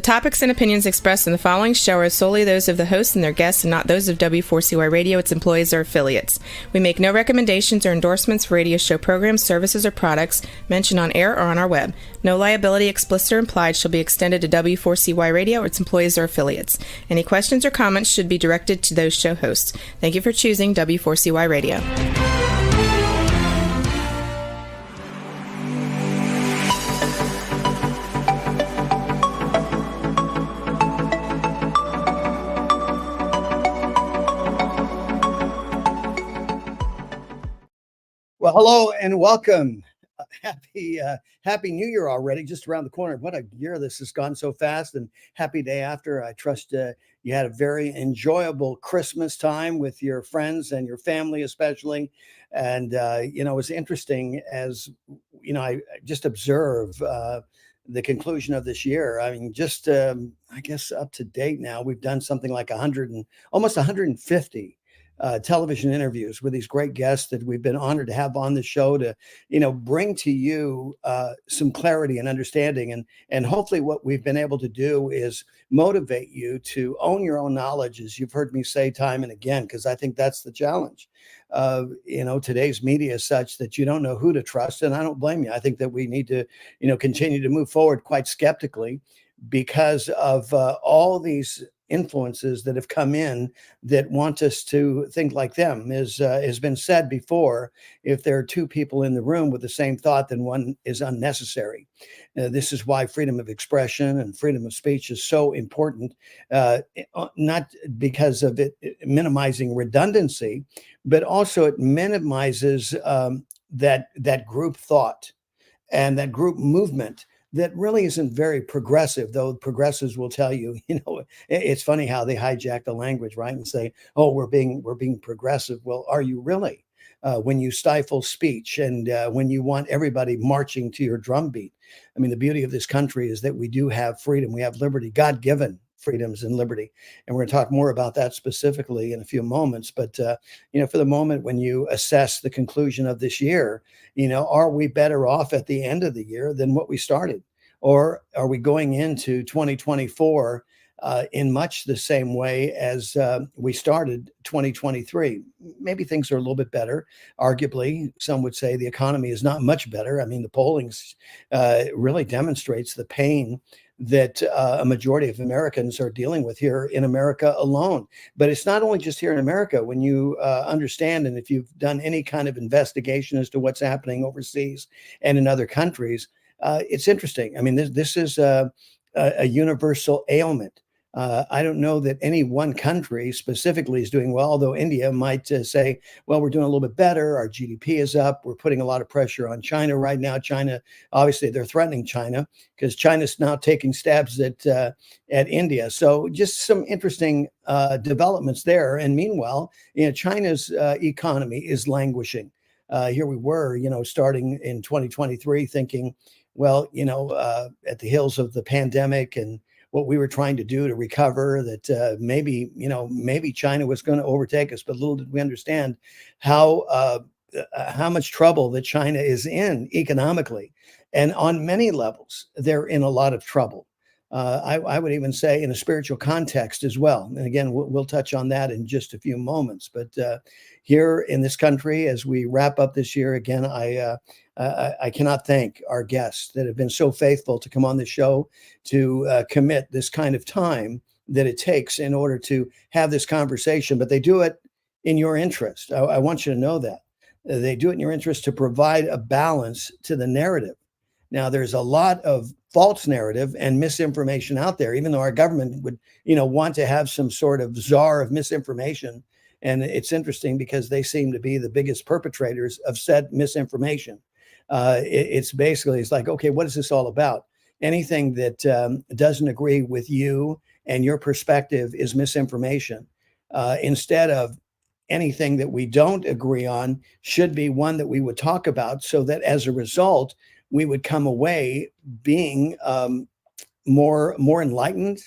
topics and opinions expressed in the following show are solely those of the host and their guests and not those of W4CY Radio, its employees, or affiliates. We make no recommendations or endorsements for radio show programs, services, or products mentioned on air or on our web. No liability, explicit or implied, shall be extended to W4CY Radio or its employees or affiliates. Any questions or comments should be directed to those show hosts. Thank you for choosing W4CY Radio. Well, hello and welcome. Happy New Year already, just around the corner. What a year this has gone so fast, and happy day after. I trust you had a very enjoyable Christmas time with your friends and your family especially. And, it was interesting as, I just observe the conclusion of this year. I mean, just, I guess up to date now, we've done something like almost 150 television interviews with these great guests that we've been honored to have on the show to, bring to you some clarity and understanding. And hopefully what we've been able to do is motivate you to own your own knowledge, as you've heard me say time and again, because I think that's the challenge. Today's media is such that you don't know who to trust. And I don't blame you. I think that we need to, continue to move forward quite skeptically because of all these influences that have come in that want us to think like them. As has been said before, if there are two people in the room with the same thought, then one is unnecessary. This is why freedom of expression and freedom of speech is so important, not because of it minimizing redundancy, but also it minimizes that group thought and that group movement that really isn't very progressive, though progressives will tell you, it's funny how they hijack the language, right? And say, oh, we're being progressive. Well, are you really? When you stifle speech and when you want everybody marching to your drumbeat. I mean, the beauty of this country is that we do have freedom. We have liberty, God-given freedoms and liberty. And we're going to talk more about that specifically in a few moments. But, for the moment, when you assess the conclusion of this year, are we better off at the end of the year than what we started? Or are we going into 2024 in much the same way as we started 2023? Maybe things are a little bit better. Arguably, some would say the economy is not much better. I mean, the polling really demonstrates the pain that a majority of Americans are dealing with here in America alone. But it's not only just here in America. When you understand, and if you've done any kind of investigation as to what's happening overseas and in other countries, it's interesting. I mean, this is a universal ailment. I don't know that any one country specifically is doing well, although India might say, well, we're doing a little bit better. Our GDP is up. We're putting a lot of pressure on China right now. China, obviously, they're threatening China because China's now taking stabs at India. So just some interesting developments there. And meanwhile, China's economy is languishing. Here we were, starting in 2023 thinking, well, at the heels of the pandemic and what we were trying to do to recover, that maybe China was going to overtake us, but little did we understand how much trouble that China is in economically, and on many levels they're in a lot of trouble. I would even say in a spiritual context as well. And again, we'll touch on that in just a few moments. But here in this country, as we wrap up this year, again, I cannot thank our guests that have been so faithful to come on the show to commit this kind of time that it takes in order to have this conversation. But they do it in your interest. I want you to know that. They do it in your interest to provide a balance to the narrative. Now, there's a lot of false narrative and misinformation out there, even though our government would, want to have some sort of czar of misinformation. And it's interesting because they seem to be the biggest perpetrators of said misinformation. It's like, okay, what is this all about? Anything that doesn't agree with you and your perspective is misinformation. Instead of anything that we don't agree on should be one that we would talk about, so that as a result, we would come away being more enlightened,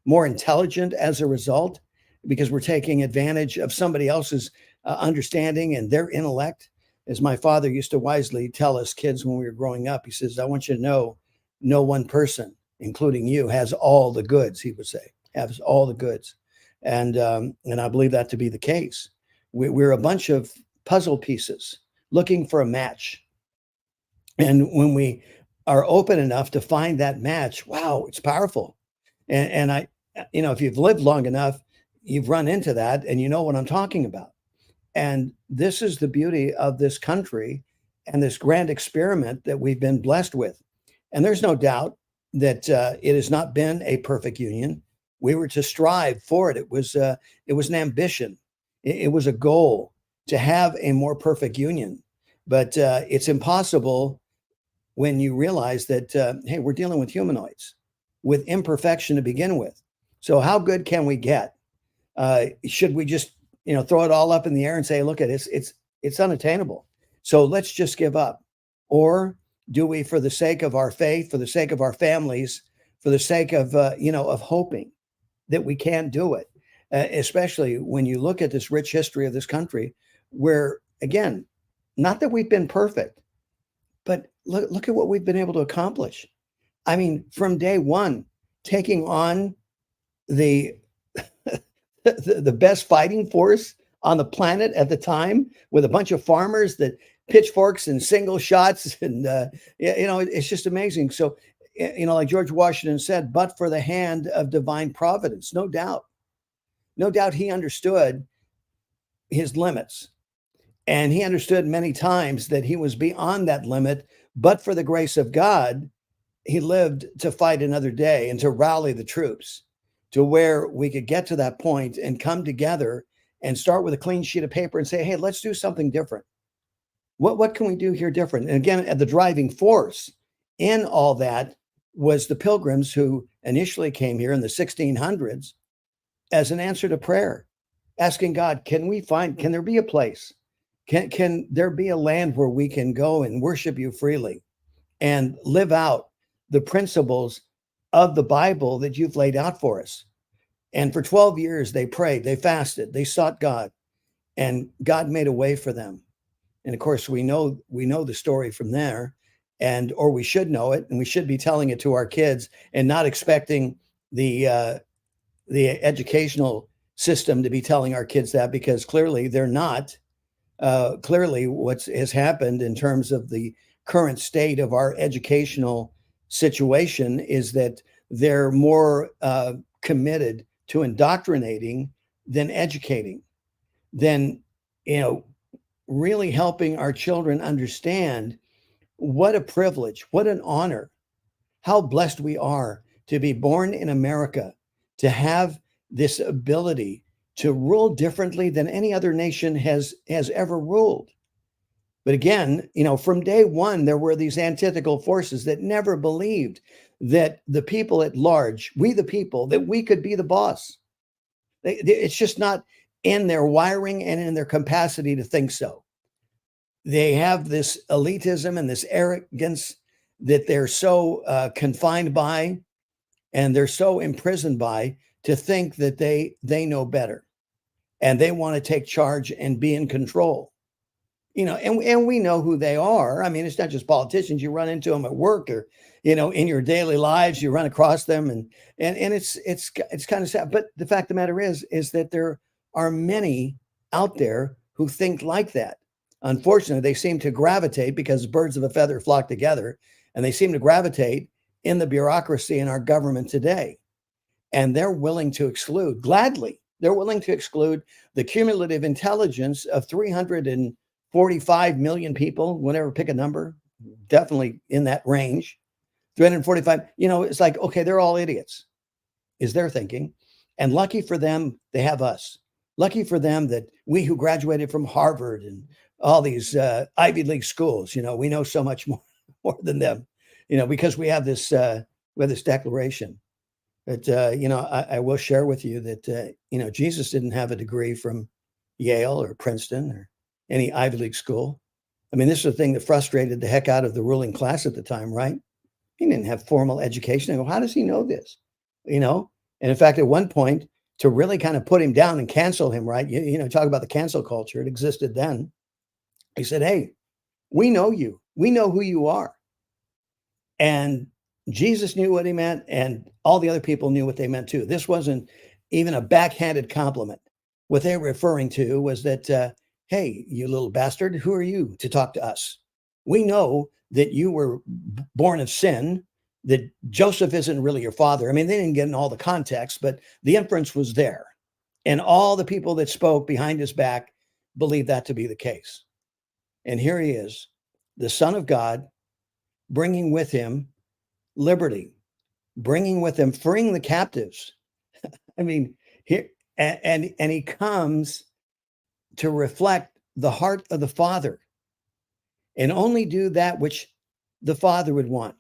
more intelligent as a result, because we're taking advantage of somebody else's understanding and their intellect. As my father used to wisely tell us kids when we were growing up, he says, I want you to know, no one person including you, has all the goods, he would say, has all the goods. And I believe that to be the case. We're a bunch of puzzle pieces looking for a match. And when we are open enough to find that match, wow, it's powerful. And I, if you've lived long enough, you've run into that and you know what I'm talking about. And this is the beauty of this country and this grand experiment that we've been blessed with. And there's no doubt that it has not been a perfect union. We were to strive for it. It was an ambition. It was a goal to have a more perfect union. But it's impossible when you realize that, hey, we're dealing with humanoids with imperfection to begin with. So how good can we get? Should we just, throw it all up in the air and say, look at it, it's unattainable. So let's just give up. Or do we, for the sake of our faith, for the sake of our families, for the sake of, of hoping that we can do it, especially when you look at this rich history of this country where, again, not that we've been perfect, but look at what we've been able to accomplish. I mean, from day one, taking on the the best fighting force on the planet at the time with a bunch of farmers that pitchforks and single shots. And, it's just amazing. So, like George Washington said, but for the hand of divine providence, no doubt he understood his limits. And he understood many times that he was beyond that limit, but for the grace of God, he lived to fight another day and to rally the troops to where we could get to that point and come together and start with a clean sheet of paper and say, hey, let's do something different. What can we do here different? And again, the driving force in all that was the Pilgrims who initially came here in the 1600s as an answer to prayer, asking God, can there be a place? Can there be a land where we can go and worship you freely and live out the principles of the Bible that you've laid out for us? And for 12 years, they prayed, they fasted, they sought God, and God made a way for them. And of course, we know the story from there, or we should know it, and we should be telling it to our kids and not expecting the educational system to be telling our kids that, because clearly they're not. Clearly what has happened in terms of the current state of our educational situation is that they're more committed to indoctrinating than educating, than, really helping our children understand what a privilege, what an honor, how blessed we are to be born in America, to have this ability to rule differently than any other nation has ever ruled. But again, from day one, there were these antithetical forces that never believed that the people at large, we the people, that we could be the boss. It's just not in their wiring and in their capacity to think so. They have this elitism and this arrogance that they're so confined by, and they're so imprisoned by, to think that they know better, and they want to take charge and be in control. And we know who they are. I mean, it's not just politicians. You run into them at work, or in your daily lives, you run across them, and it's kind of sad. But the fact of the matter is that there are many out there who think like that. Unfortunately, they seem to gravitate, because birds of a feather flock together, and they seem to gravitate in the bureaucracy in our government today. And they're willing to exclude, gladly, they're willing to exclude the cumulative intelligence of 345 million people, whenever, pick a number, definitely in that range, 345, it's like, okay, they're all idiots, is their thinking. And lucky for them, they have us. Lucky for them that we who graduated from Harvard and all these Ivy League schools, we know so much more than them, because we have this declaration. But, I will share with you that, Jesus didn't have a degree from Yale or Princeton or any Ivy League school. I mean, this is the thing that frustrated the heck out of the ruling class at the time, right? He didn't have formal education. I go, how does he know this? And in fact, at one point, to really kind of put him down and cancel him, right? Talk about the cancel culture. It existed then. He said, hey, we know you. We know who you are. And Jesus knew what he meant, and all the other people knew what they meant too. This wasn't even a backhanded compliment. What they were referring to was that, hey, you little bastard, who are you to talk to us? We know that you were born of sin, that Joseph isn't really your father. I mean, they didn't get in all the context, but the inference was there. And all the people that spoke behind his back believed that to be the case. And here he is, the Son of God, bringing with him liberty, bringing with him, freeing the captives. I mean, here and he comes to reflect the heart of the Father and only do that which the Father would want.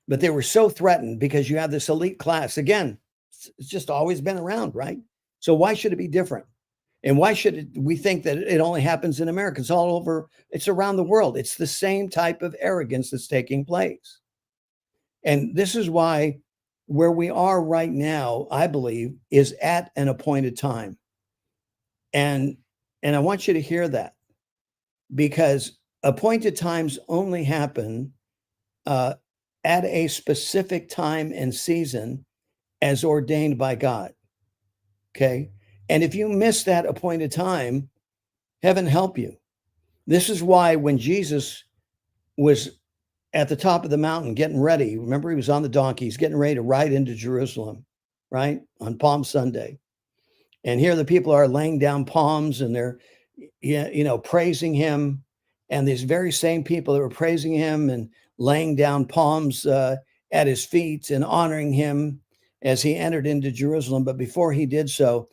But they were so threatened because you have this elite class. Again, it's just always been around, right? So why should it be different? And why should we think that it only happens in America? It's all over, it's around the world. It's the same type of arrogance that's taking place. And this is why where we are right now, I believe, is at an appointed time. And I want you to hear that, because appointed times only happen at a specific time and season as ordained by God. Okay. And if you miss that appointed time, heaven help you. This is why when Jesus was at the top of the mountain getting ready, remember he was on the donkey, he's getting ready to ride into Jerusalem, right? On Palm Sunday. And here the people are laying down palms and they're, praising him. And these very same people that were praising him and laying down palms at his feet and honoring him as he entered into Jerusalem. But before he did so,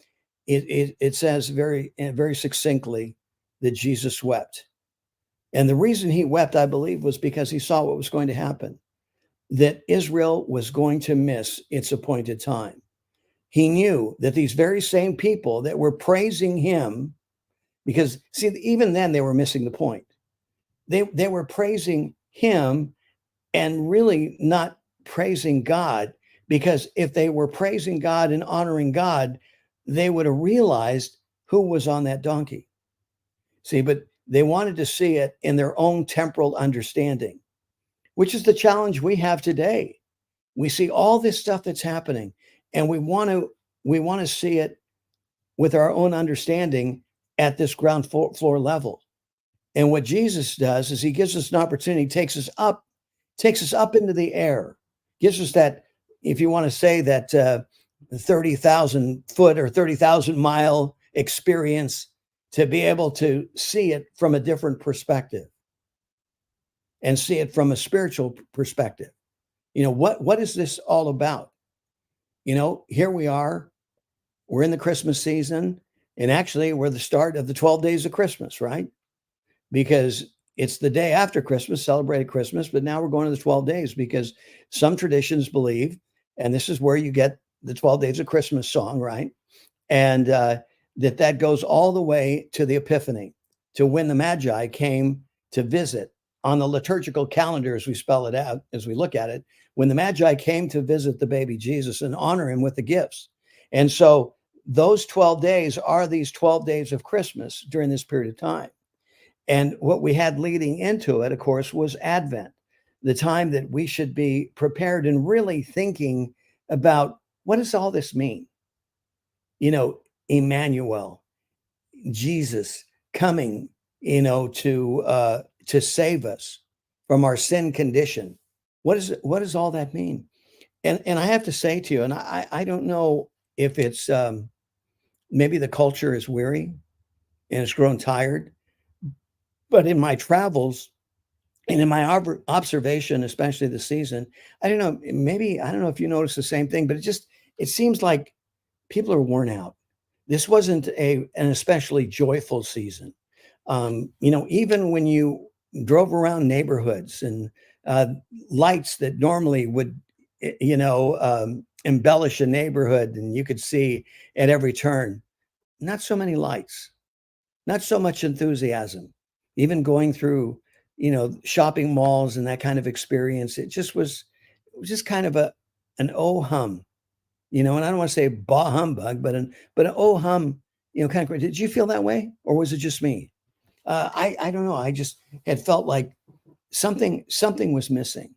it says very, very succinctly that Jesus wept. And the reason he wept, I believe, was because he saw what was going to happen, that Israel was going to miss its appointed time. He knew that these very same people that were praising him, because see, even then they were missing the point. They were praising him and really not praising God, because if they were praising God and honoring God, they would have realized who was on that donkey. See, but they wanted to see it in their own temporal understanding, which is the challenge we have today. We see all this stuff that's happening, and we want to see it with our own understanding at this ground floor level. And what Jesus does is he gives us an opportunity, takes us up into the air, gives us that, if you want to say that 30,000 foot or 30,000 mile experience, to be able to see it from a different perspective and see it from a spiritual perspective. What is this all about? Here we are, we're in the Christmas season, and actually we're the start of the 12 days of Christmas, right? Because it's the day after Christmas, celebrated Christmas, but now we're going to the 12 days because some traditions believe, and this is where you get the 12 days of Christmas song, right? And that goes all the way to the Epiphany, to when the Magi came to visit on the liturgical calendar, as we spell it out, as we look at it, when the Magi came to visit the baby Jesus and honor him with the gifts. And so those 12 days are these 12 days of Christmas during this period of time. And what we had leading into it, of course, was Advent, the time that we should be prepared and really thinking about, what does all this mean? Emmanuel, Jesus coming, to save us from our sin condition. What does all that mean? And I have to say to you, and I don't know if it's maybe the culture is weary and it's grown tired, but in my travels and in my observation, especially this season, I don't know, I don't know if you notice the same thing, but it seems like people are worn out. This wasn't an especially joyful season. Even when you drove around neighborhoods and lights that normally would, embellish a neighborhood and you could see at every turn, not so many lights, not so much enthusiasm, even going through, shopping malls and that kind of experience. It was just kind of an oh hum. And I don't want to say bah humbug, but an oh hum, kind of. Did you feel that way, or was it just me? I don't know. I just had felt like something was missing.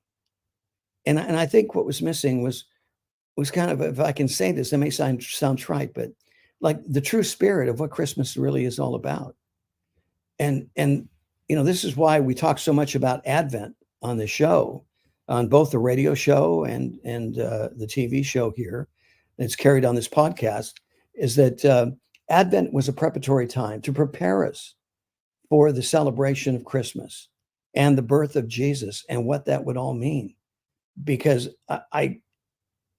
And I think what was missing was kind of, if I can say this, it may sound trite, but like the true spirit of what Christmas really is all about. And this is why we talk so much about Advent on the show, on both the radio show and the TV show here. That's carried on this podcast, is that Advent was a preparatory time to prepare us for the celebration of Christmas and the birth of Jesus and what that would all mean. Because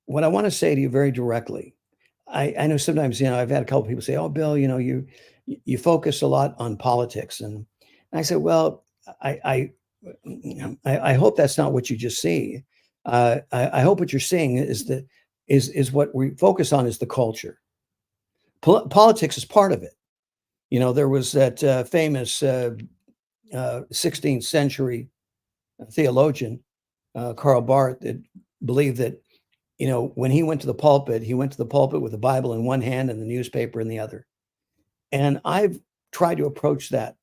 what I want to say to you very directly, I know sometimes, I've had a couple people say, "Oh, Bill, you focus a lot on politics," and I said, "Well, I hope that's not what you just see. I hope what you're seeing is what we focus on is the culture. Politics is part of it. There was that famous 16th century theologian, Karl Barth, that believed that, when he went to the pulpit with the Bible in one hand and the newspaper in the other. And I've tried to approach that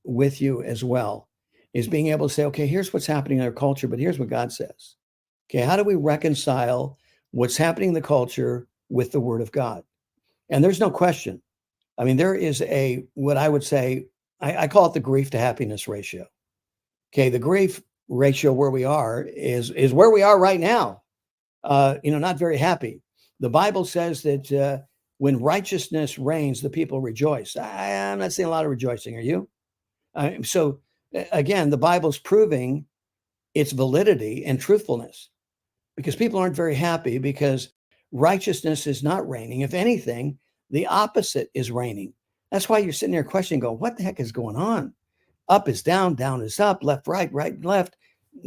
with you as well, is being able to say, okay, here's what's happening in our culture, but here's what God says. Okay, how do we reconcile what's happening in the culture with the word of God? And there's no question. I mean, there is what I would say, I call it the grief to happiness ratio. Okay, the grief ratio where we are is where we are right now. Not very happy. The Bible says that when righteousness reigns, the people rejoice. I'm not seeing a lot of rejoicing. Are you? So again, the Bible's proving its validity and truthfulness, because people aren't very happy because righteousness is not reigning. If anything, the opposite is reigning. That's why you're sitting there questioning, going, what the heck is going on? Up is down, down is up, left, right, right, left,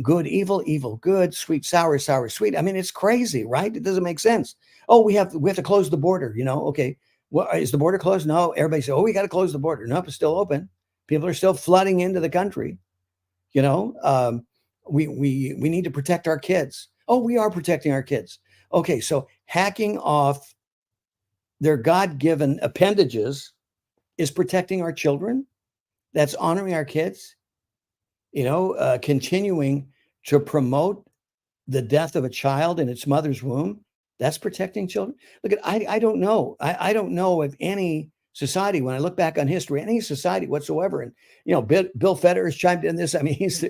good, evil, evil, good, sweet, sour, sour, sweet. I mean, it's crazy, right? It doesn't make sense. Oh, we have to close the border, okay. Well, is the border closed? No. Everybody says, oh, we got to close the border. Nope, it's still open. People are still flooding into the country. We need to protect our kids. Oh, we are protecting our kids. Okay, so hacking off their God-given appendages is protecting our children. That's honoring our kids. Continuing to promote the death of a child in its mother's womb. That's protecting children. Look, I don't know. I don't know of any society, when I look back on history, any society whatsoever. And, Bill Federer has chimed in this. I mean, he's,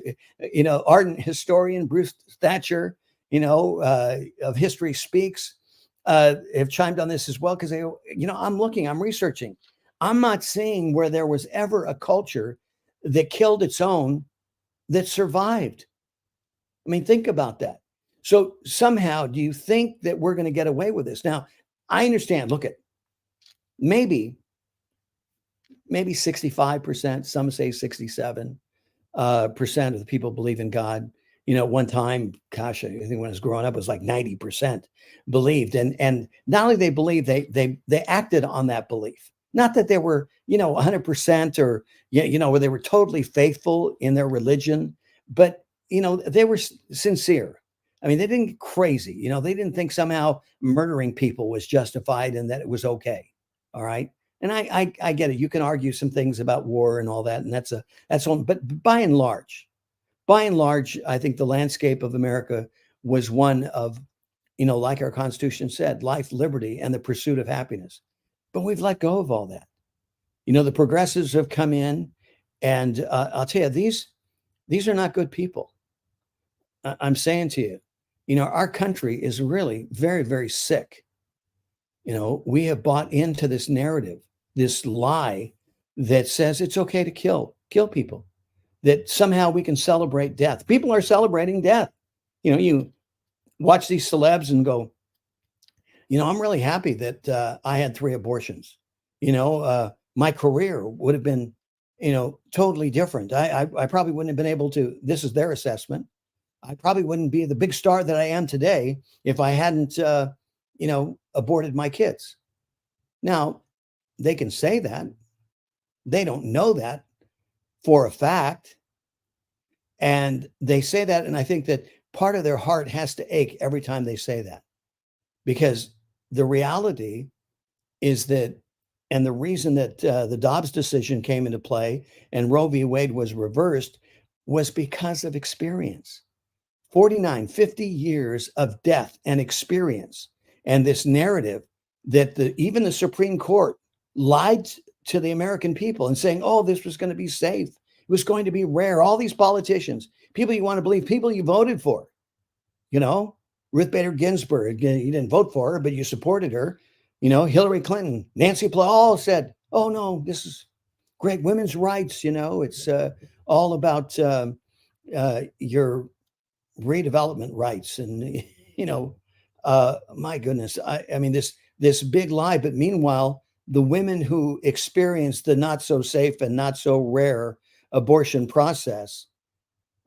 ardent historian. Bruce Thatcher, of History Speaks, have chimed on this as well. Because I'm researching. I'm not seeing where there was ever a culture that killed its own that survived. I mean, think about that. So somehow, do you think that we're going to get away with this? Now, I understand. Look at maybe 65%, some say 67% of the people believe in God. One time, gosh, I think when I was growing up, it was like 90% believed. And not only they believed, they acted on that belief. Not that they were, 100% or, where they were totally faithful in their religion, but, they were sincere. I mean, they didn't get crazy. They didn't think somehow murdering people was justified and that it was okay. All right. And I get it. You can argue some things about war and all that. And that's one. But by and large, I think the landscape of America was one of, like our Constitution said, life, liberty, and the pursuit of happiness. But we've let go of all that. The progressives have come in, and I'll tell you, these are not good people. I'm saying to you, our country is really very, very sick. We have bought into this narrative, this lie that says it's okay to kill people, that somehow we can celebrate death. People are celebrating death. You watch these celebs and go, I'm really happy that I had 3 abortions. My career would have been, totally different. I probably wouldn't have been able to, this is their assessment. I probably wouldn't be the big star that I am today if I hadn't, aborted my kids. Now, they can say that. They don't know that for a fact. And they say that, and I think that part of their heart has to ache every time they say that. Because the reality is that, and the reason that the Dobbs decision came into play and Roe v. Wade was reversed was because of experience. 49, 50 years of death and experience. And this narrative that even the Supreme Court lied to the American people and saying, oh, this was going to be safe. It was going to be rare. All these politicians, people you want to believe, people you voted for, Ruth Bader Ginsburg, you didn't vote for her, but you supported her. Hillary Clinton, Nancy Pelosi, all said, oh, no, this is great women's rights. It's all about your redevelopment rights. And, my goodness, I mean, this big lie. But meanwhile, the women who experienced the not so safe and not so rare abortion process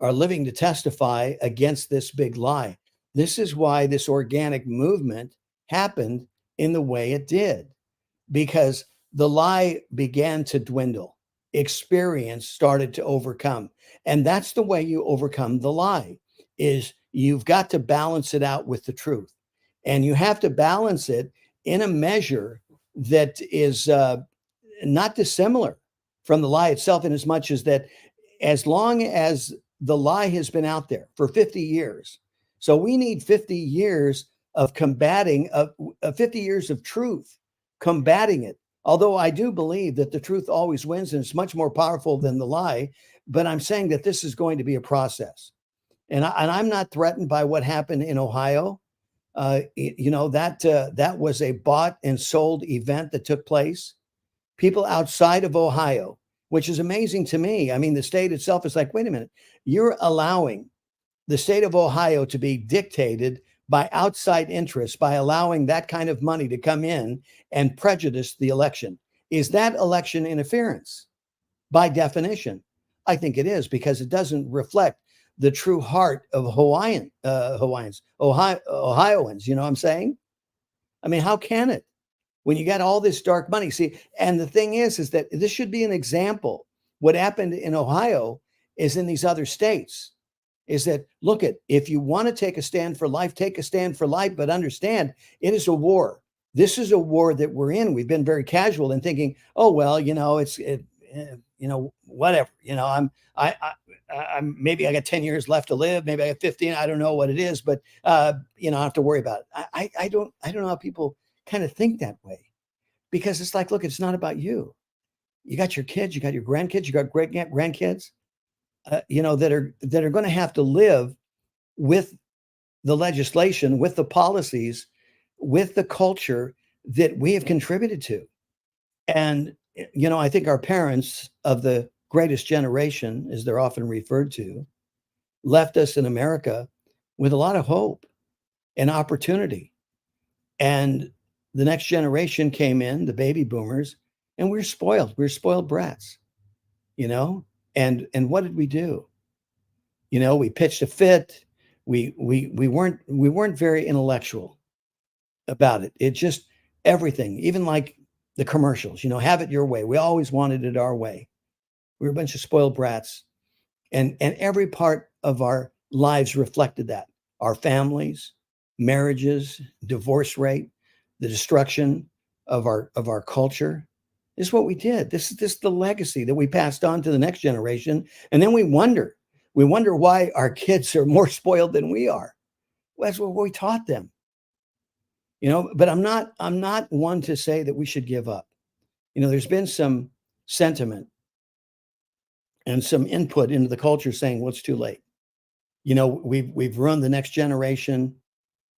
are living to testify against this big lie. This is why this organic movement happened in the way it did, because the lie began to dwindle. Experience started to overcome. And that's the way you overcome the lie, is you've got to balance it out with the truth. And you have to balance it in a measure that is not dissimilar from the lie itself, in as much as that, as long as the lie has been out there for 50 years. So we need 50 years of combating, 50 years of truth, combating it. Although I do believe that the truth always wins and it's much more powerful than the lie. But I'm saying that this is going to be a process. And I'm not threatened by what happened in Ohio. That was a bought and sold event that took place. People outside of Ohio, which is amazing to me. I mean, the state itself is like, wait a minute, you're allowing the state of Ohio to be dictated by outside interests, by allowing that kind of money to come in and prejudice the election. Is that election interference? By definition, I think it is, because it doesn't reflect the true heart of Ohioans. You know what I'm saying? I mean, how can it? When you got all this dark money. See, and the thing is that this should be an example. What happened in Ohio is in these other states, is that, look, if you want to take a stand for life, take a stand for life, but understand it is a war. This is a war that we're in. We've been very casual in thinking, oh, well, whatever, I'm maybe I got 10 years left to live. Maybe I got 15. I don't know what it is, but I don't have to worry about it. I don't know how people kind of think that way, because it's like, look, it's not about you. You got your kids, you got your grandkids, you got great grandkids, that are going to have to live with the legislation, with the policies, with the culture that we have contributed to. And, I think our parents of the greatest generation, as they're often referred to, left us in America with a lot of hope and opportunity. And the next generation came in, the baby boomers, and we're spoiled. We're spoiled brats, and what did we do? We pitched a fit. We weren't very intellectual about it. It just, everything, even like the commercials, have it your way. We always wanted it our way. We were a bunch of spoiled brats. And every part of our lives reflected that. Our families, marriages, divorce rate, the destruction of our culture. This is what we did. This is the legacy that we passed on to the next generation. And then we wonder why our kids are more spoiled than we are. Well, that's what we taught them. But I'm not one to say that we should give up. There's been some sentiment and some input into the culture saying, well, it's too late. We've ruined the next generation.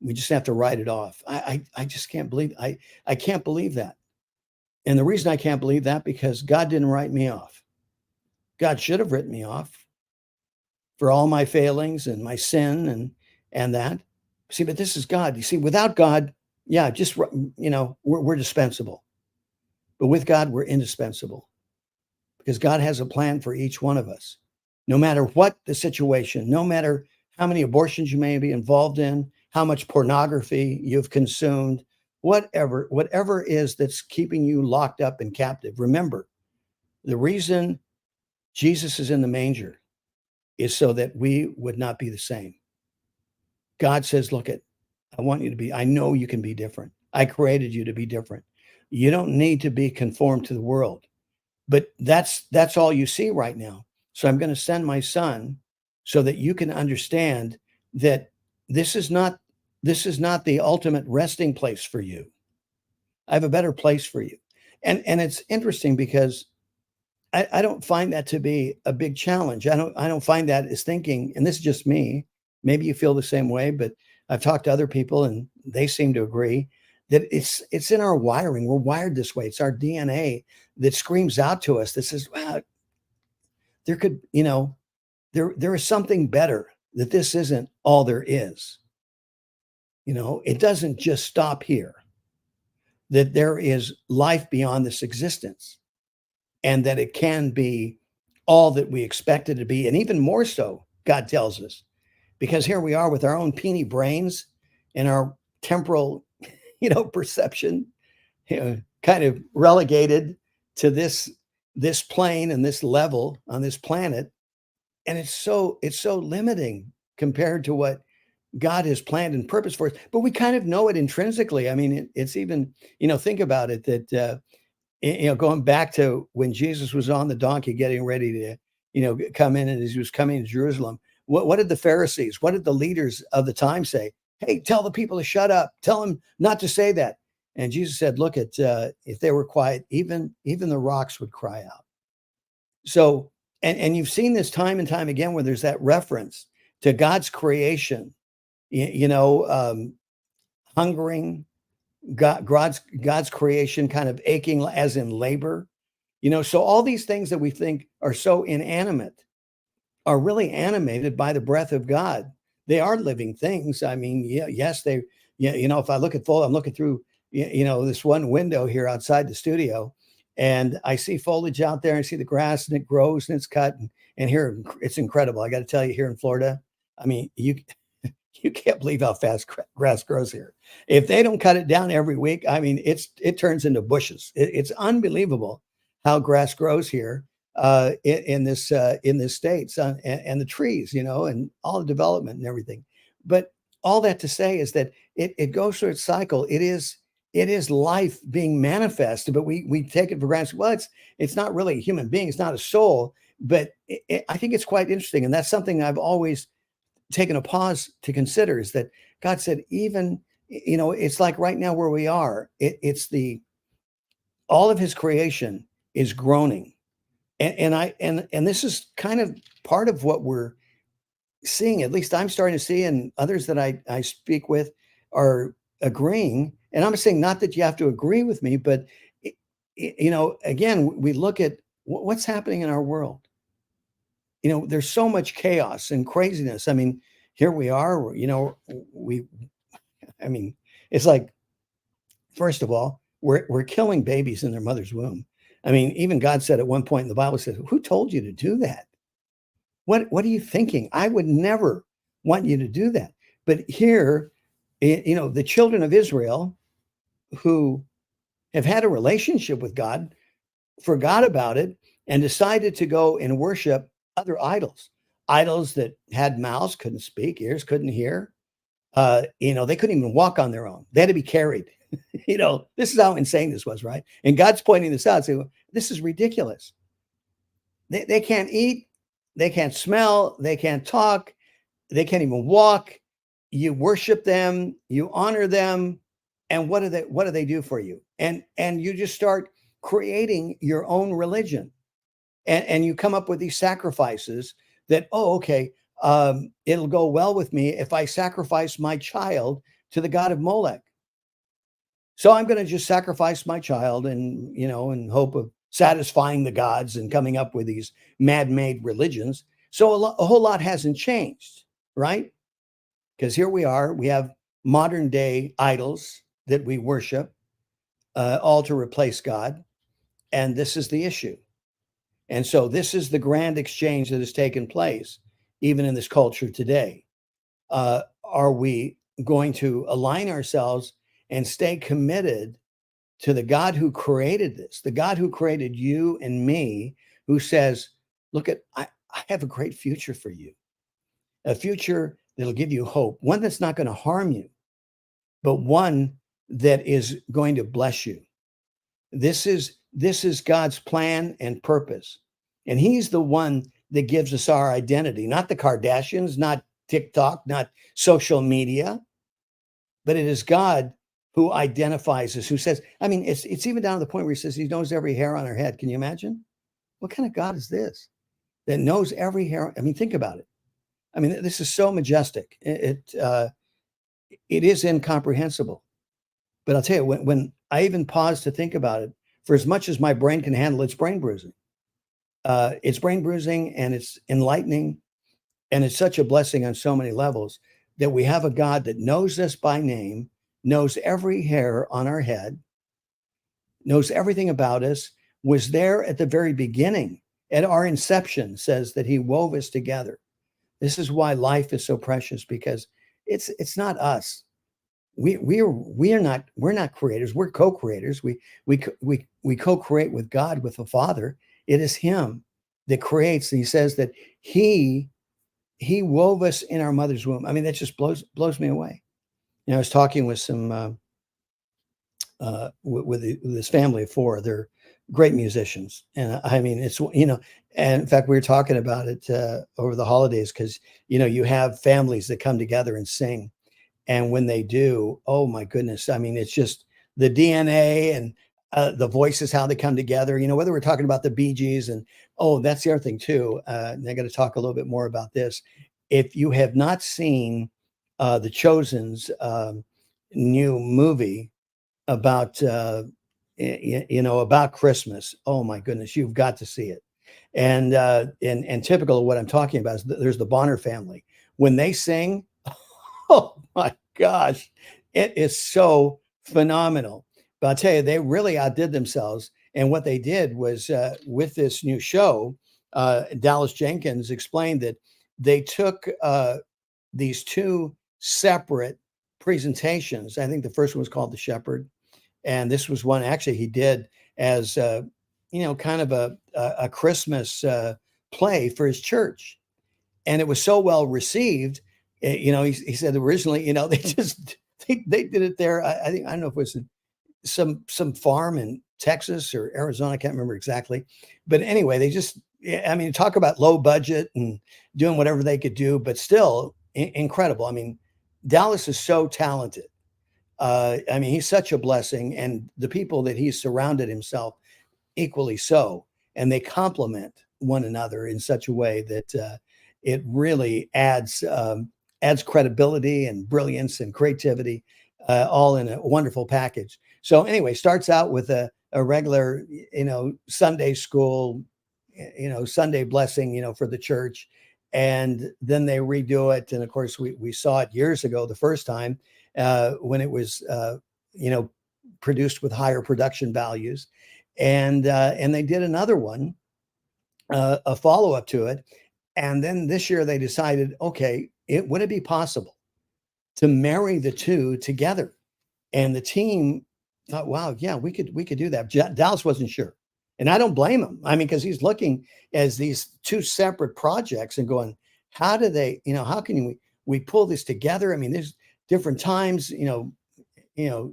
We just have to write it off. I just can't believe, I can't believe that. And the reason I can't believe that, because God didn't write me off. God should have written me off for all my failings and my sin and that. See, but this is God. You see, without God, we're dispensable. But with God, we're indispensable, because God has a plan for each one of us. No matter what the situation, no matter how many abortions you may be involved in, how much pornography you've consumed, whatever is that's keeping you locked up and captive. Remember, the reason Jesus is in the manger is so that we would not be the same. God says, look, I know you can be different. I created you to be different. You don't need to be conformed to the world, but that's all you see right now. So I'm going to send my son so that you can understand that this is not the ultimate resting place for you. I have a better place for you. And it's interesting because I don't find that to be a big challenge. I don't find that as thinking, and this is just me. Maybe you feel the same way, but I've talked to other people and they seem to agree that it's in our wiring. We're wired this way. It's our DNA that screams out to us that says, wow, there could, there is something better, that this isn't all there is. It doesn't just stop here, that there is life beyond this existence, and that it can be all that we expect it to be, and even more so, God tells us, because here we are with our own puny brains and our temporal, perception, kind of relegated to this plane and this level on this planet, and it's so limiting compared to what God has planned and purpose for us. But we kind of know it intrinsically. I mean, it's even, think about it, that going back to when Jesus was on the donkey getting ready to, come in, and as he was coming to Jerusalem, what did the Pharisees, what did the leaders of the time say? Hey, tell the people to shut up. Tell them not to say that. And Jesus said, look, if they were quiet, even the rocks would cry out. So, and you've seen this time and time again where there's that reference to God's creation, hungering, God's creation kind of aching as in labor, so all these things that we think are so inanimate are really animated by the breath of God. They are living things. I mean, yes, they, if I look at I'm looking through, this one window here outside the studio, and I see foliage out there, and I see the grass, and it grows and it's cut. And here it's incredible. I got to tell you, here in Florida, I mean, you can't believe how fast grass grows here. If they don't cut it down every week, I mean, it turns into bushes. It's unbelievable how grass grows here in this state, and the trees, and all the development and everything. But all that to say is that it goes through its cycle. It is life being manifested, but we take it for granted. Well, it's not really a human being. It's not a soul, but I think it's quite interesting. And that's something I've always taken a pause to consider, is that God said, even, it's like right now where we are, it's all of his creation is groaning. And this is kind of part of what we're seeing, at least I'm starting to see, and others that I speak with are agreeing. And I'm saying, not that you have to agree with me, but again, we look at what's happening in our world. There's so much chaos and craziness. I mean, here we are, it's like, first of all, we're killing babies in their mother's womb. I mean, even God said at one point in the Bible, says, who told you to do that? What are you thinking? I would never want you to do that. But here, the children of Israel who have had a relationship with God forgot about it and decided to go and worship other idols that had mouths, couldn't speak, ears couldn't hear. They couldn't even walk on their own. They had to be carried. This is how insane this was, right? And God's pointing this out, saying, this is ridiculous. They can't eat, they can't smell, they can't talk, they can't even walk. You worship them, you honor them, and what do they do for you? And you just start creating your own religion. And you come up with these sacrifices that, okay, it'll go well with me if I sacrifice my child to the god of Molech. So I'm going to just sacrifice my child and, in hope of satisfying the gods and coming up with these man-made religions. So a whole lot hasn't changed, right? Because here we are, we have modern day idols that we worship, all to replace God. And this is the issue. And so this is the grand exchange that has taken place, even in this culture today. Are we going to align ourselves and stay committed to the God who created this, the God who created you and me, who says, look, I have a great future for you, a future that'll give you hope, one that's not going to harm you, but one that is going to bless you. This is God's plan and purpose. And he's the one that gives us our identity, not the Kardashians, not TikTok, not social media, but it is God who identifies us, who says, I mean, it's even down to the point where he says he knows every hair on our head. Can you imagine? What kind of God is this that knows every hair? I mean, think about it. I mean, this is so majestic. It is incomprehensible. But I'll tell you, when I even pause to think about it, for as much as my brain can handle, it's brain bruising. It's brain bruising and it's enlightening. And it's such a blessing on so many levels that we have a God that knows us by name, knows every hair on our head, knows everything about us, was there at the very beginning, at our inception, says that he wove us together. This is why life is so precious, because it's not us. We're not creators. We're co-creators. We co-create with God, with the Father. It is him that creates. And he says that he wove us in our mother's womb. I mean, that just blows me away. You know, I was talking with some with this family of four. They're great musicians, and I mean, it's, you know, and in fact, we were talking about it over the holidays, because you know, you have families that come together and sing, and when they do, oh my goodness, I mean, it's just the DNA and the voices, how they come together. You know, whether we're talking about the Bee Gees, and oh, that's the other thing too. And I got to talk a little bit more about this. If you have not seen the Chosen's new movie about you know, about Christmas, oh my goodness, you've got to see it. And typical of what I'm talking about is there's the Bonner family. When they sing, oh my gosh, it is so phenomenal. But I'll tell you, they really outdid themselves. And what they did was, with this new show, Dallas Jenkins explained that they took these two separate presentations. I think the first one was called The Shepherd, and this was one actually he did as you know, kind of a Christmas play for his church, and it was so well received. You know, he said originally, you know, they just they did it there. I think, I don't know if it was some farm in Texas or Arizona. I can't remember exactly, but anyway, they just, I mean, talk about low budget and doing whatever they could do, but still incredible. I mean, Dallas is so talented. I mean, he's such a blessing, and the people that he's surrounded himself equally so, and they complement one another in such a way that it really adds credibility and brilliance and creativity, all in a wonderful package. So anyway, starts out with a regular, you know, Sunday school, you know, Sunday blessing, you know, for the church, and then they redo it. And of course, we saw it years ago the first time, when it was you know, produced with higher production values, and they did another one, a follow up to it, and then this year they decided, okay, would it be possible to marry the two together? And the team thought, wow, yeah, we could do that. Dallas wasn't sure, and I don't blame him. I mean, because he's looking as these two separate projects and going, how do they, you know, how can we pull this together? I mean, there's different times, you know,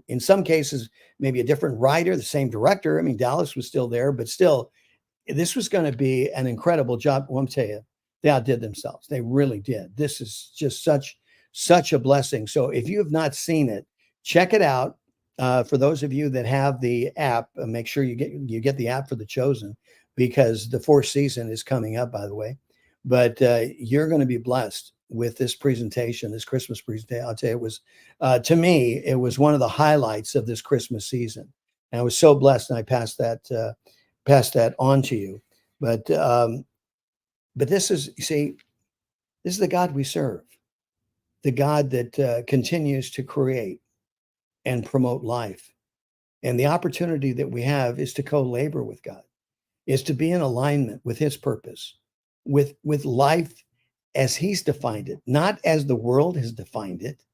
in some cases, maybe a different writer, the same director. I mean, Dallas was still there, but still, this was going to be an incredible job. Well, I'm tell you, they outdid themselves. They really did. This is just such a blessing. So if you have not seen it, check it out. For those of you that have the app, make sure you get the app for The Chosen, because the fourth season is coming up, by the way. But you're going to be blessed with this presentation, this Christmas presentation. I'll tell you, it was, to me, it was one of the highlights of this Christmas season. And I was so blessed, and I passed that on to you. But this is, you see, this is the God we serve, the God that continues to create and promote life. And the opportunity that we have is to co-labor with God, is to be in alignment with his purpose, with life as he's defined it, not as the world has defined it,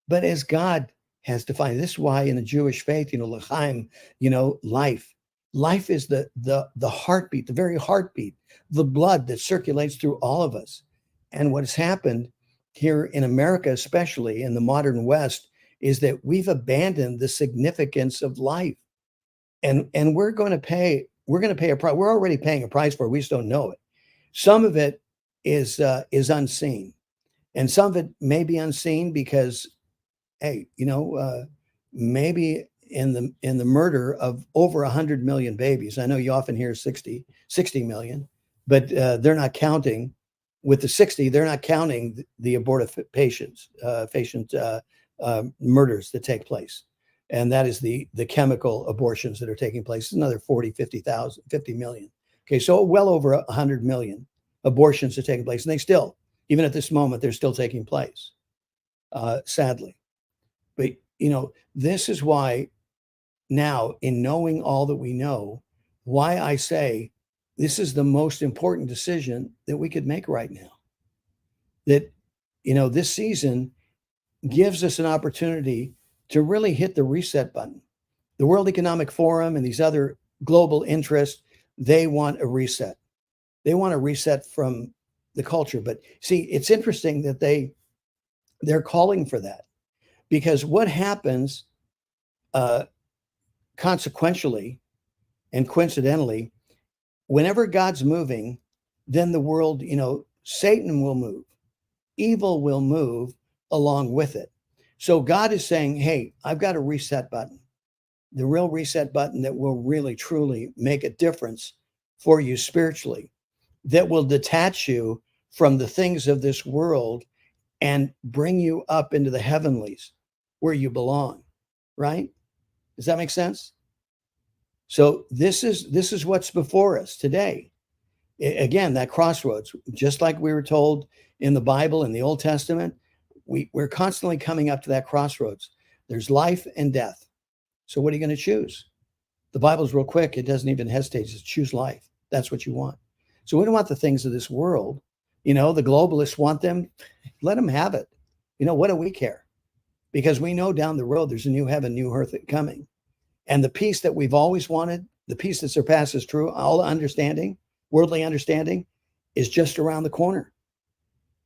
but as God has defined it. This is why in the Jewish faith, you know, l'chaim, you know, life is the heartbeat, the very heartbeat, the blood that circulates through all of us. And what has happened here in America, especially in the modern West, is that we've abandoned the significance of life. And we're going to pay a price. We're already paying a price for it. We just don't know it. Some of it is unseen. And some of it may be unseen because, hey, maybe in the murder of over 100 million babies, I know you often hear 60 million, but they're not counting with the 60. They're not counting the abortive patient murders that take place. And that is the chemical abortions that are taking place. It's another 50 million. Okay, so well over 100 million abortions are taking place. And they still, even at this moment, they're still taking place, sadly. But, this is why now, in knowing all that we know, why I say this is the most important decision that we could make right now. That, this season gives us an opportunity to really hit the reset button. The World Economic Forum and these other global interests, they want a reset. They want a reset from the culture. But see, it's interesting that they're calling for that, because what happens consequentially and coincidentally, whenever God's moving, then the world, Satan will move, evil will move along with it. So God is saying, hey, I've got a reset button, the real reset button that will really, truly make a difference for you spiritually, that will detach you from the things of this world and bring you up into the heavenlies where you belong, right? Does that make sense? So this is what's before us today. Again, that crossroads, just like we were told in the Bible, in the Old Testament, we're constantly coming up to that crossroads. There's life and death. So what are you going to choose? The Bible's real quick. It doesn't even hesitate. Just choose life. That's what you want. So we don't want the things of this world. The globalists want them. Let them have it. What do we care? Because we know down the road there's a new heaven, new earth coming. And the peace that we've always wanted, the peace that surpasses all understanding, worldly understanding, is just around the corner.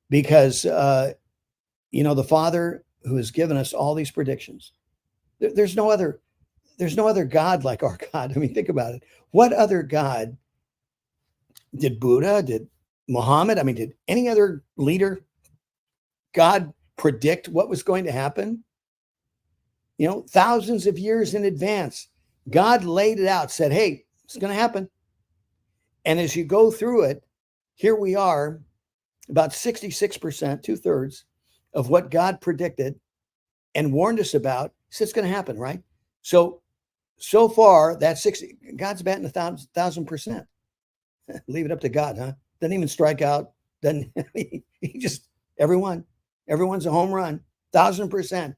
Because, the Father who has given us all these predictions, there's no other God like our God. I mean, think about it. What other God did Buddha, did Muhammad, did any other leader, God, predict what was going to happen? Thousands of years in advance, God laid it out, said, hey, it's going to happen. And as you go through it, here we are, about 66%, 2/3 of what God predicted and warned us about, said it's going to happen, right? So far, that 60, God's batting 1,000%. Leave it up to God, huh? Doesn't even strike out. Doesn't he just, everyone's a home run, 1,000%.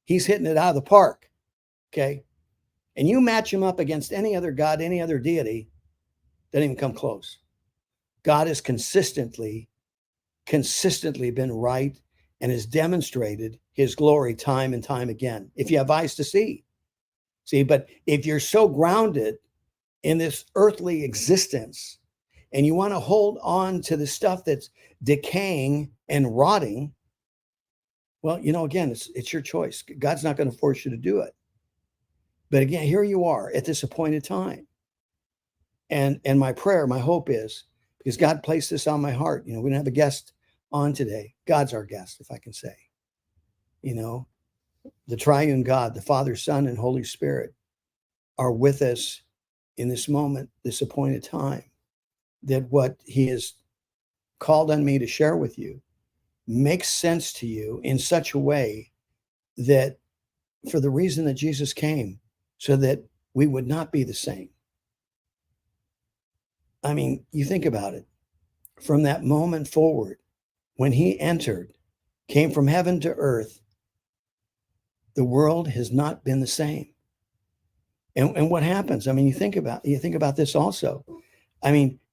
He's hitting it out of the park. Okay. And you match him up against any other God, any other deity, doesn't even come close. God has consistently been right and has demonstrated his glory time and time again. If you have eyes to see, but if you're so grounded in this earthly existence and you want to hold on to the stuff that's decaying and rotting, well, again, it's your choice. God's not going to force you to do it. But again, here you are at this appointed time. And my prayer, my hope is, because God placed this on my heart, we don't have a guest on today. God's our guest, if I can say. The triune God, the Father, Son, and Holy Spirit are with us in this moment, this appointed time, that what he has called on me to share with you makes sense to you in such a way that for the reason that Jesus came, so that we would not be the same. You think about it. From that moment forward, when he entered, came from heaven to earth, the world has not been the same. And what happens? You think about this also.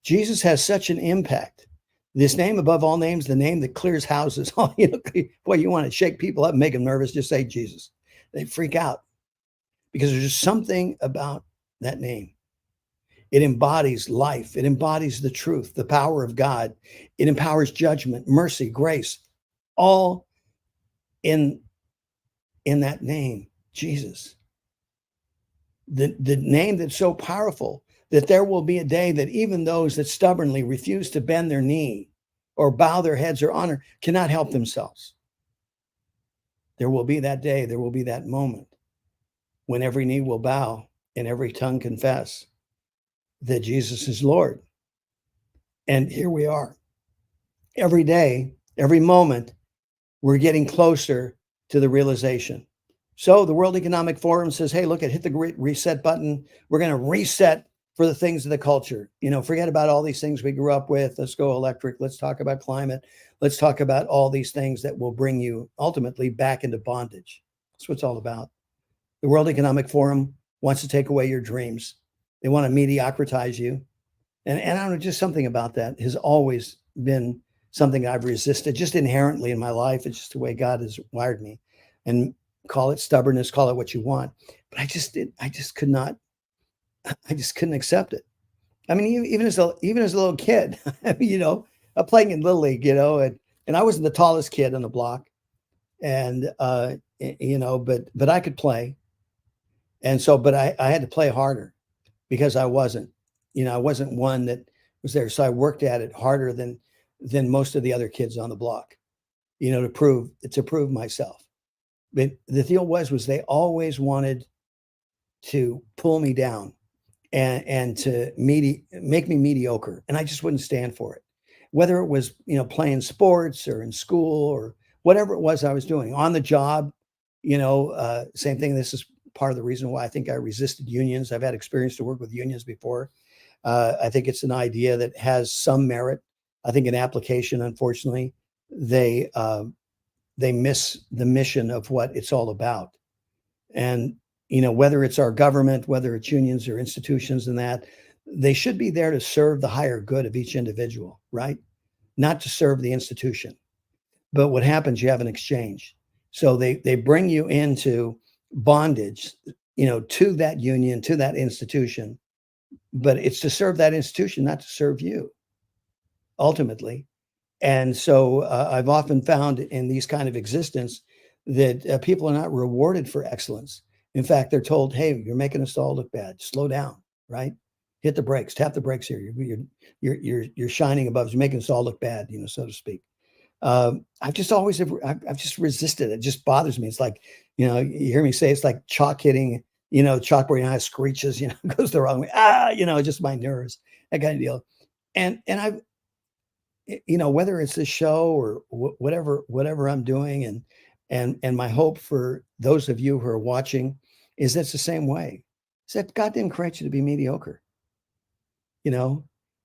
Jesus has such an impact. This name above all names, the name that clears houses. Boy, you want to shake people up and make them nervous, just say Jesus. They freak out because there's just something about that name. It embodies life. It embodies the truth, the power of God. It empowers judgment, mercy, grace, all in that name, Jesus. The name that's so powerful that there will be a day that even those that stubbornly refuse to bend their knee or bow their heads or honor cannot help themselves. There will be that day, there will be that moment when every knee will bow and every tongue confess that Jesus is Lord. And here we are. Every day, every moment, we're getting closer to the realization. So the World Economic Forum says, hey, look, hit the reset button. We're going to reset for the things of the culture. Forget about all these things we grew up with. Let's go electric. Let's talk about climate. Let's talk about all these things that will bring you ultimately back into bondage. That's what it's all about. The World Economic Forum wants to take away your dreams. They want to mediocritize you. And I don't know, just something about that has always been something I've resisted just inherently in my life. It's just the way God has wired me. And call it stubbornness, call it what you want. But I just couldn't accept it. I mean, even as a little kid, I'm playing in Little League, and I wasn't the tallest kid on the block. And, but I could play. And so, but I had to play harder because I wasn't one that was there. So I worked at it harder than most of the other kids on the block, to prove myself. But the deal was they always wanted to pull me down and to make me mediocre. And I just wouldn't stand for it. Whether it was, playing sports or in school or whatever it was I was doing on the job, same thing. This is part of the reason why I think I resisted unions. I've had experience to work with unions before. I think it's an idea that has some merit. I think in application, unfortunately, they miss the mission of what it's all about. And, whether it's our government, whether it's unions or institutions and that, they should be there to serve the higher good of each individual, right? Not to serve the institution. But what happens, you have an exchange. So they bring you into bondage, to that union, to that institution, but it's to serve that institution, not to serve you, ultimately. And so I've often found in these kind of existence that people are not rewarded for excellence. In fact, they're told, hey, you're making us all look bad. Slow down, right? Hit the brakes, tap the brakes here. You're shining above us. You're making us all look bad, so to speak. I've just resisted it. It just bothers me. It's like, you hear me say, it's like chalk hitting, chalkboard, how it screeches, goes the wrong way. Just my nerves, that kind of deal. And I've, whether it's this show or whatever I'm doing, and my hope for those of you who are watching is that's the same way. Is that God didn't create you to be mediocre.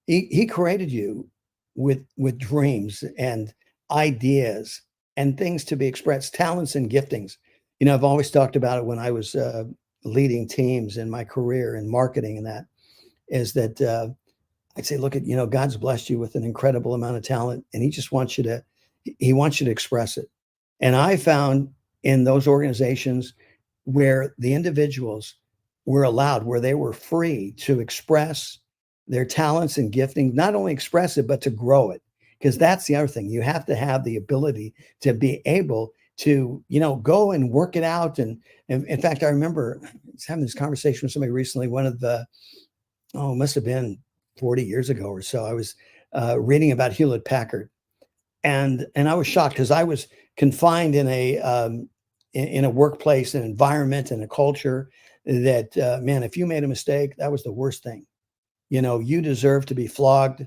He created you with dreams and ideas and things to be expressed, talents and giftings. I've always talked about it when I was leading teams in my career in marketing, and that is that I'd say, look at, God's blessed you with an incredible amount of talent, and he wants you to express it. And I found in those organizations where the individuals were allowed, where they were free to express their talents and gifting, not only express it, but to grow it. Because that's the other thing. You have to have the ability to be able to, go and work it out. And in fact, I remember having this conversation with somebody recently, one of the, it must have been 40 years ago or so. I was reading about Hewlett Packard, and I was shocked because I was confined in a workplace, an environment, and a culture that, man, if you made a mistake, that was the worst thing. You deserve to be flogged,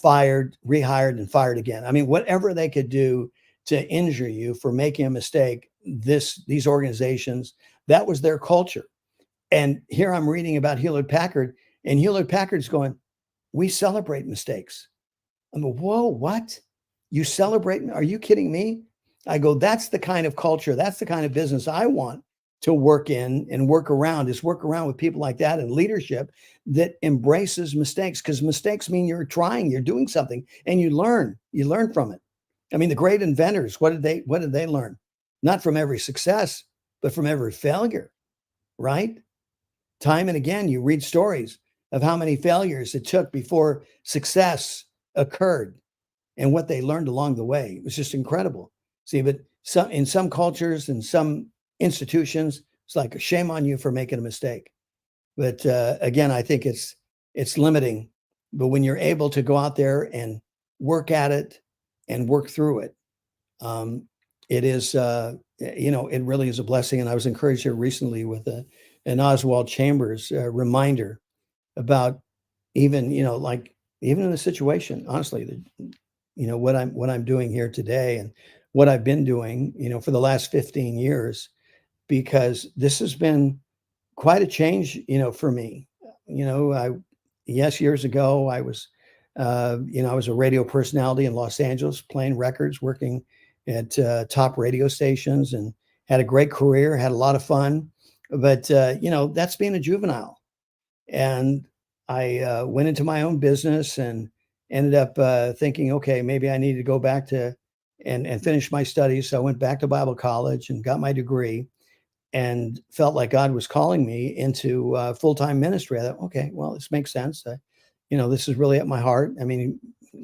fired, rehired, and fired again. I mean, whatever they could do to injure you for making a mistake, these organizations, that was their culture. And here I'm reading about Hewlett Packard, and Hewlett Packard's going, we celebrate mistakes. I'm like, whoa, what? You celebrate? Are you kidding me? I go, that's the kind of culture, that's the kind of business I want to work in and work around with people like that and leadership that embraces mistakes, because mistakes mean you're trying, you're doing something, and you learn from it. I mean, the great inventors, what did they learn? Not from every success, but from every failure, right? Time and again, you read stories of how many failures it took before success occurred and what they learned along the way. It was just incredible. See, but in some cultures and some institutions, it's like a shame on you for making a mistake. But again, I think it's limiting. But when you're able to go out there and work at it, and work through it. It is, it really is a blessing. And I was encouraged here recently with an Oswald Chambers reminder about even, like even in the situation, honestly, what I'm doing here today and what I've been doing, for the last 15 years, because this has been quite a change, for me. Years ago, I was a radio personality in Los Angeles, playing records, working at top radio stations, and had a great career, had a lot of fun. But, that's being a juvenile. And I went into my own business and ended up thinking, okay, maybe I need to go back to and finish my studies. So I went back to Bible college and got my degree and felt like God was calling me into full-time ministry. I thought, okay, well, this makes sense. This is really at my heart. I mean,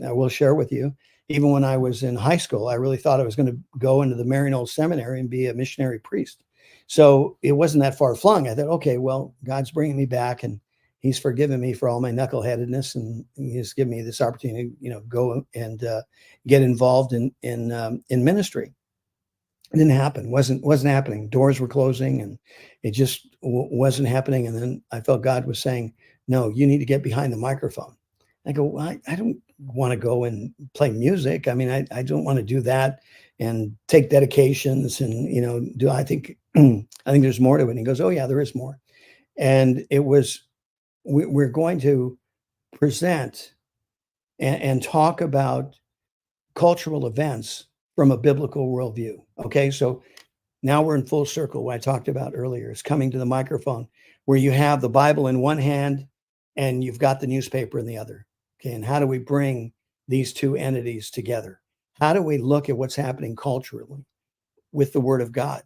I will share with you, even when I was in high school, I really thought I was going to go into the Maryknoll Seminary and be a missionary priest. So it wasn't that far flung. I thought, okay, well, God's bringing me back and he's forgiven me for all my knuckleheadedness. And he's given me this opportunity, go and get involved in ministry. It didn't happen. Wasn't happening. Doors were closing and it just wasn't happening. And then I felt God was saying, no, you need to get behind the microphone. I go, well, I don't want to go and play music. I mean, I don't want to do that and take dedications and, I think there's more to it. And he goes, oh yeah, there is more. And it was, we're going to present and talk about cultural events from a biblical worldview. Okay. So now we're in full circle. What I talked about earlier is coming to the microphone where you have the Bible in one hand and you've got the newspaper in the other. Okay. And how do we bring these two entities together? How do we look at what's happening culturally with the Word of God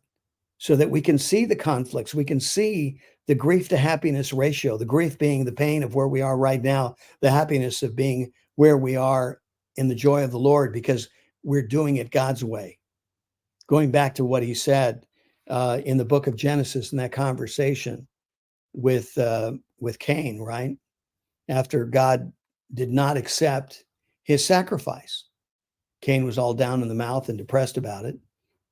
so that we can see the conflicts? We can see the grief to happiness ratio, the grief being the pain of where we are right now, the happiness of being where we are in the joy of the Lord, because we're doing it God's way. Going back to what he said in the book of Genesis in that conversation with Cain, right? After God did not accept his sacrifice, Cain was all down in the mouth and depressed about it.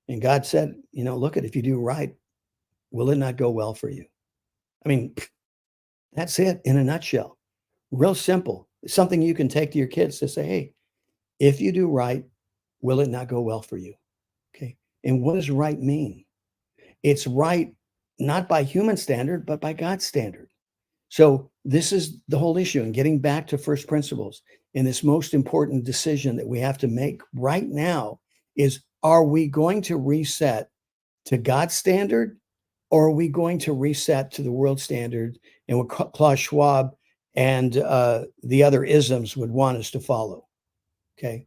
And God said, look, if you do right, will it not go well for you? I mean, that's it in a nutshell. Real simple. It's something you can take to your kids to say, hey, if you do right, will it not go well for you? Okay. And what does right mean? It's right, not by human standard, but by God's standard. So this is the whole issue. And getting back to first principles in this most important decision that we have to make right now is, are we going to reset to God's standard, or are we going to reset to the world standard and what Klaus Schwab and the other isms would want us to follow? Okay.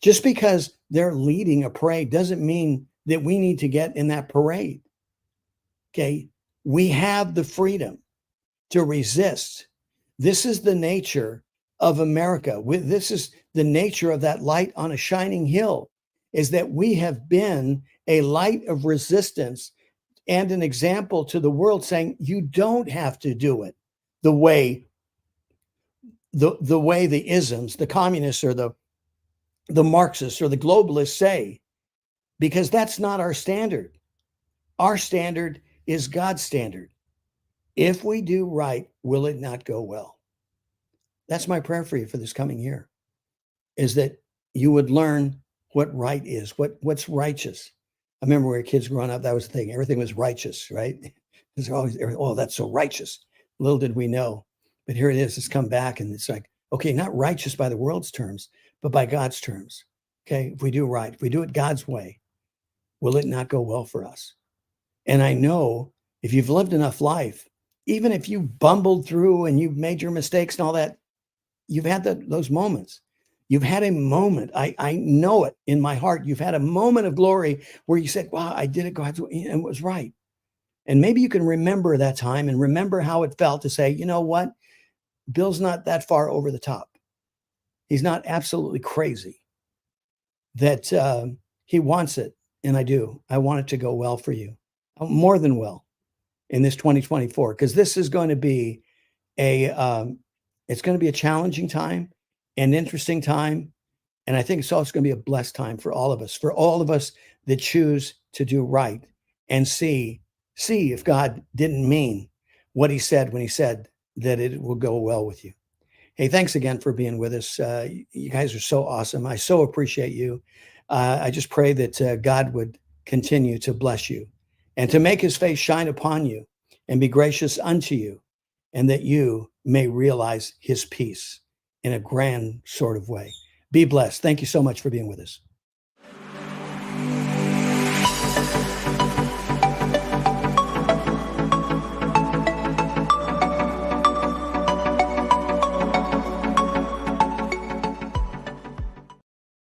Just because they're leading a parade doesn't mean that we need to get in that parade. Okay. We have the freedom to resist. This is the nature of America. This is the nature of that light on a shining hill, is that we have been a light of resistance and an example to the world, saying you don't have to do it the way the isms, the communists or the Marxists or the globalists say, because that's not our standard. Our standard is God's standard. If we do right, will it not go well? That's my prayer for you for this coming year, is that you would learn what right is, what's righteous. I remember when we were kids growing up, that was the thing. Everything was righteous, right? Because always, oh, that's so righteous. Little did we know. But here it is. It's come back and it's like, okay, not righteous by the world's terms, but by God's terms. Okay, if we do right, if we do it God's way, will it not go well for us? And I know if you've lived enough life, even if you bumbled through and you've made your mistakes and all that, you've had those moments. You've had a moment. I know it in my heart. You've had a moment of glory where you said, wow, I did it God's way, and it was right. And maybe you can remember that time and remember how it felt to say, you know what? Bill's not that far over the top. He's not absolutely crazy. That he wants it. And I do. I want it to go well for you. More than well in this 2024, because this is going to be it's going to be a challenging time, an interesting time, And I think it's also going to be a blessed time for all of us that choose to do right and see if God didn't mean what he said when he said that it will go well with you. Hey, thanks again for being with us. You guys are so awesome. I so appreciate you. I just pray that God would continue to bless you and to make his face shine upon you and be gracious unto you, and that you may realize his peace in a grand sort of way. Be blessed. Thank you so much for being with us.